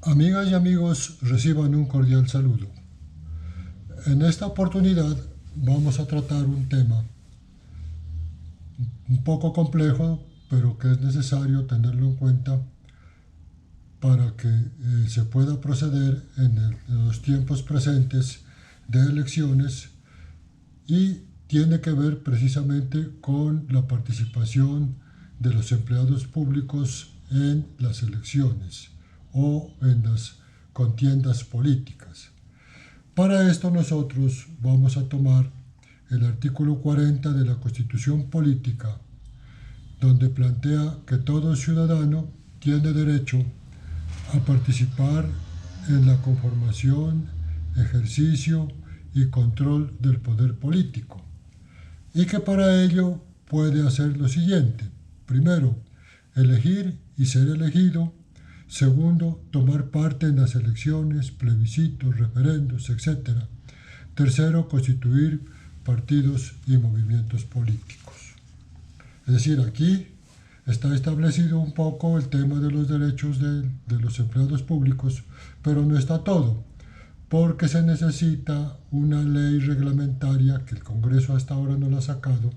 Amigas y amigos, reciban un cordial saludo. En esta oportunidad vamos a tratar un tema un poco complejo, pero que es necesario tenerlo en cuenta para que se pueda proceder en los tiempos presentes de elecciones, y tiene que ver precisamente con la participación de los empleados públicos en las elecciones o en las contiendas políticas. Para esto nosotros vamos a tomar el artículo 40 de la Constitución Política, donde plantea que todo ciudadano tiene derecho a participar en la conformación, ejercicio y control del poder político, y que para ello puede hacer lo siguiente: primero, elegir y ser elegido; segundo, tomar parte en las elecciones, plebiscitos, referendos, etc. Tercero, constituir partidos y movimientos políticos. Es decir, aquí está establecido un poco el tema de los derechos de los empleados públicos, pero no está todo, porque se necesita una ley reglamentaria que el Congreso hasta ahora no la ha sacado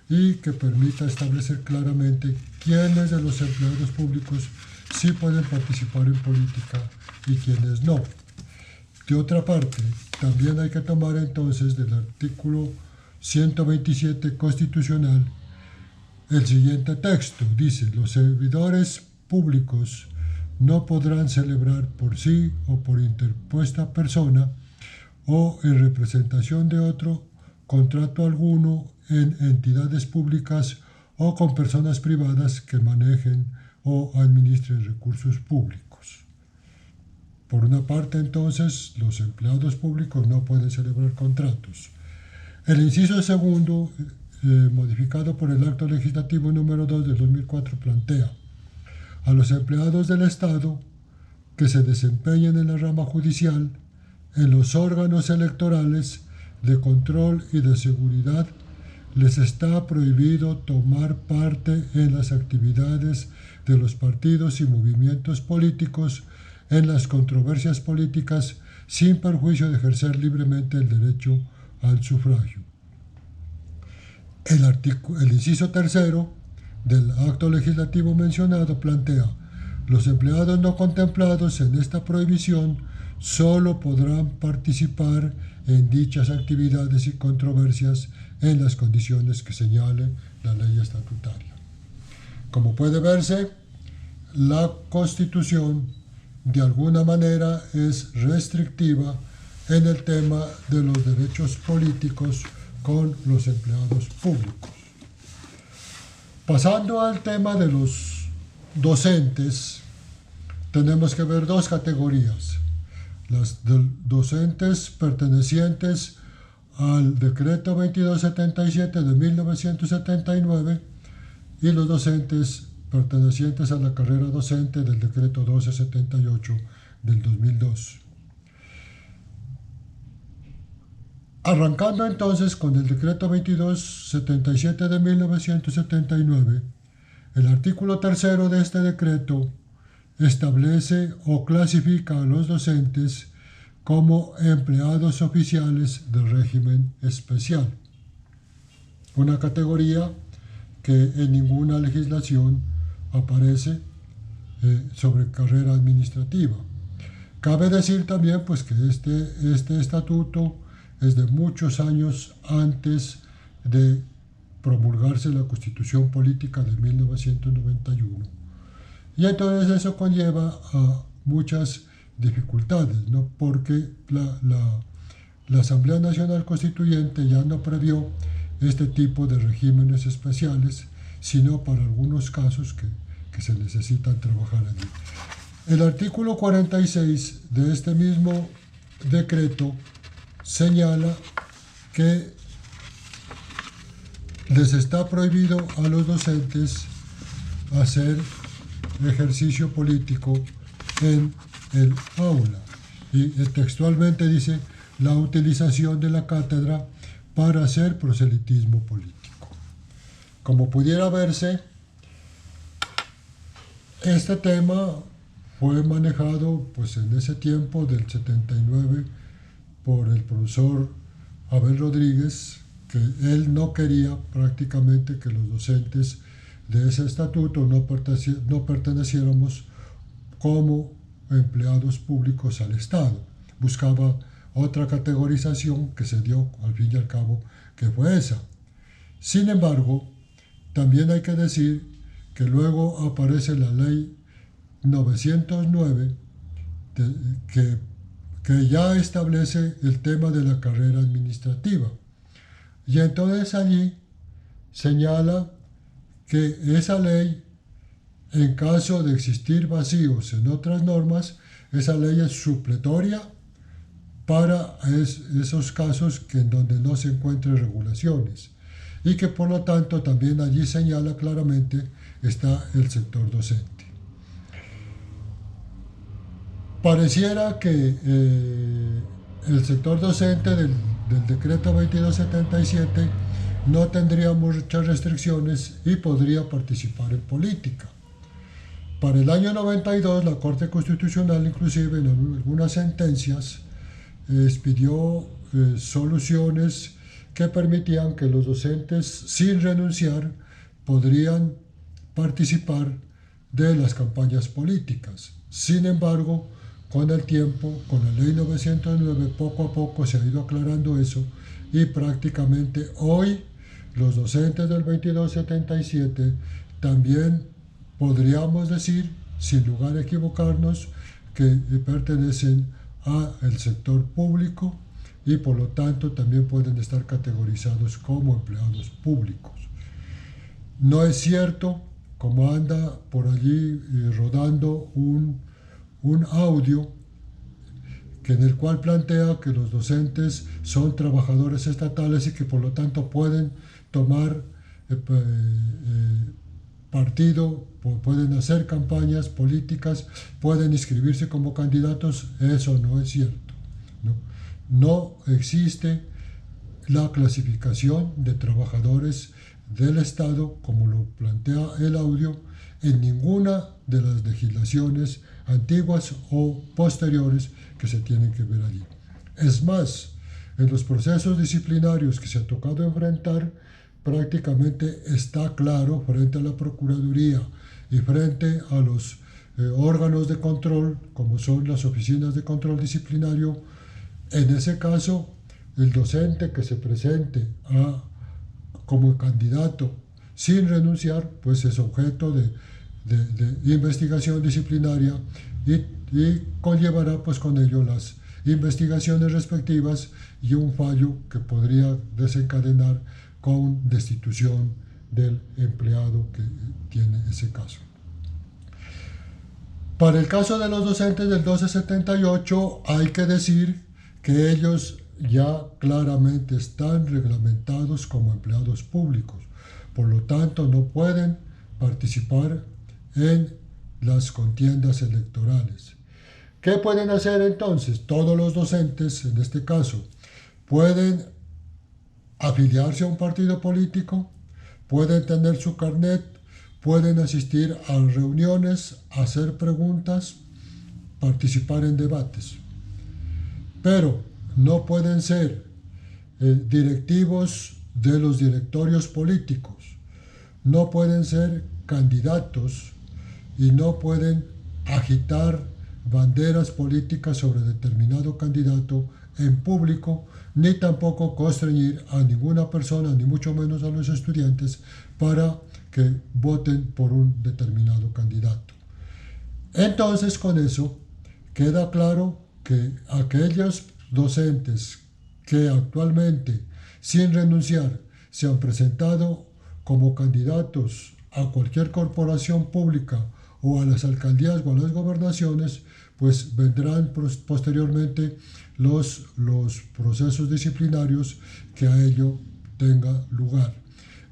y que permita establecer claramente quiénes de los empleados públicos sí pueden participar en política y quiénes no. De otra parte, también hay que tomar entonces del artículo 127 constitucional el siguiente texto. Dice: los servidores públicos no podrán celebrar por sí o por interpuesta persona o en representación de otro contrato alguno en entidades públicas o con personas privadas que manejen o administren recursos públicos. Por una parte, entonces, los empleados públicos no pueden celebrar contratos. El inciso segundo, modificado por el Acto Legislativo número 2 del 2004, plantea: a los empleados del Estado que se desempeñen en la rama judicial, en los órganos electorales, de control y de seguridad, les está prohibido tomar parte en las actividades de los partidos y movimientos políticos, en las controversias políticas, sin perjuicio de ejercer libremente el derecho al sufragio. El inciso tercero del acto legislativo mencionado plantea: los empleados no contemplados en esta prohibición solo podrán participar en dichas actividades y controversias en las condiciones que señale la ley estatutaria. Como puede verse, la Constitución de alguna manera es restrictiva en el tema de los derechos políticos con los empleados públicos. Pasando al tema de los docentes, tenemos que ver dos categorías: las docentes pertenecientes al decreto 2277 de 1979 y los docentes pertenecientes a la carrera docente del decreto 1278 del 2002. Arrancando entonces con el decreto 2277 de 1979, el artículo tercero de este decreto establece o clasifica a los docentes como empleados oficiales del régimen especial, una categoría que en ninguna legislación aparece sobre carrera administrativa. Cabe decir también pues que este estatuto es de muchos años antes de promulgarse la Constitución Política de 1991. Y entonces eso conlleva a muchas dificultades, ¿no? Porque la Asamblea Nacional Constituyente ya no previó este tipo de regímenes especiales, sino para algunos casos que se necesitan trabajar allí. El artículo 46 de este mismo decreto señala que les está prohibido a los docentes hacer ejercicio político en el aula, y textualmente dice: la utilización de la cátedra para hacer proselitismo político. Como pudiera verse, este tema fue manejado pues en ese tiempo del 79 por el profesor Abel Rodríguez, que él no quería prácticamente que los docentes de ese estatuto no perteneciéramos como empleados públicos al Estado. Buscaba otra categorización que se dio al fin y al cabo, que fue esa. Sin embargo, también hay que decir que luego aparece la ley 909 que ya establece el tema de la carrera administrativa. Y entonces allí señala que esa ley, en caso de existir vacíos en otras normas, esa ley es supletoria para esos casos en donde no se encuentren regulaciones, y que por lo tanto también allí señala claramente está el sector docente. Pareciera que el sector docente del decreto 2277 no tendría muchas restricciones y podría participar en política. Para el año 92 la Corte Constitucional, inclusive en algunas sentencias, expidió soluciones que permitían que los docentes, sin renunciar, podrían participar de las campañas políticas. Sin embargo, con el tiempo, con la ley 909, poco a poco se ha ido aclarando eso, y prácticamente hoy los docentes del 2277 también podríamos decir, sin lugar a equivocarnos, que pertenecen al sector público y por lo tanto también pueden estar categorizados como empleados públicos. No es cierto, como anda por allí rodando un audio en el cual plantea que los docentes son trabajadores estatales y que por lo tanto pueden tomar partido, pueden hacer campañas políticas, pueden inscribirse como candidatos. Eso no es cierto. No existe la clasificación de trabajadores del Estado, como lo plantea el audio, en ninguna de las legislaciones antiguas o posteriores que se tienen que ver allí. Es más, en los procesos disciplinarios que se ha tocado enfrentar, prácticamente está claro frente a la Procuraduría y frente a los órganos de control, como son las oficinas de control disciplinario. En ese caso, el docente que se presente como candidato sin renunciar, pues es objeto de investigación disciplinaria y conllevará pues con ello las investigaciones respectivas y un fallo que podría desencadenar con destitución del empleado que tiene ese caso. Para el caso de los docentes del 1278 hay que decir que ellos ya claramente están reglamentados como empleados públicos, por lo tanto no pueden participar en las contiendas electorales. ¿Qué pueden hacer entonces? Todos los docentes, en este caso, pueden afiliarse a un partido político, pueden tener su carnet, pueden asistir a reuniones, hacer preguntas, participar en debates. Pero no pueden ser directivos de los directorios políticos, no pueden ser candidatos y no pueden agitar banderas políticas sobre determinado candidato en público, ni tampoco constreñir a ninguna persona, ni mucho menos a los estudiantes, para que voten por un determinado candidato. Entonces, con eso queda claro que aquellos docentes que actualmente, sin renunciar, se han presentado como candidatos a cualquier corporación pública o a las alcaldías o a las gobernaciones, pues vendrán posteriormente los procesos disciplinarios que a ello tenga lugar.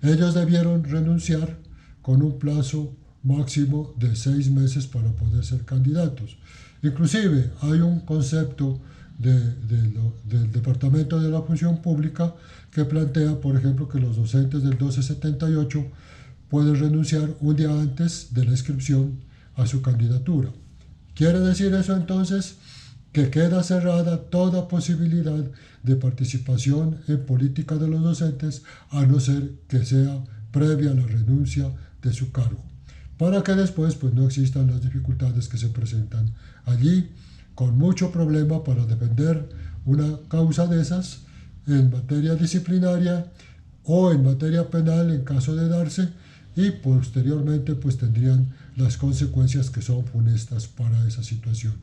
Ellos debieron renunciar con un plazo máximo de 6 meses para poder ser candidatos. Inclusive hay un concepto del Departamento de la Función Pública que plantea, por ejemplo, que los docentes del 1278 pueden renunciar un día antes de la inscripción a su candidatura. Quiere decir eso entonces que queda cerrada toda posibilidad de participación en política de los docentes, a no ser que sea previa a la renuncia de su cargo, para que después pues no existan las dificultades que se presentan allí, con mucho problema para defender una causa de esas en materia disciplinaria o en materia penal en caso de darse, y posteriormente pues tendrían las consecuencias que son funestas para esa situación.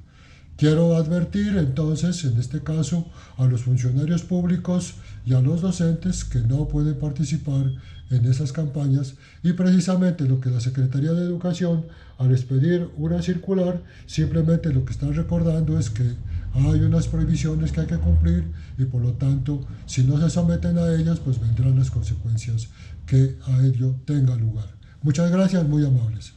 Quiero advertir entonces, en este caso, a los funcionarios públicos y a los docentes que no pueden participar en esas campañas, y precisamente lo que la Secretaría de Educación, al expedir una circular, simplemente lo que está recordando es que hay unas prohibiciones que hay que cumplir, y por lo tanto, si no se someten a ellas, pues vendrán las consecuencias que a ello tenga lugar. Muchas gracias, muy amables.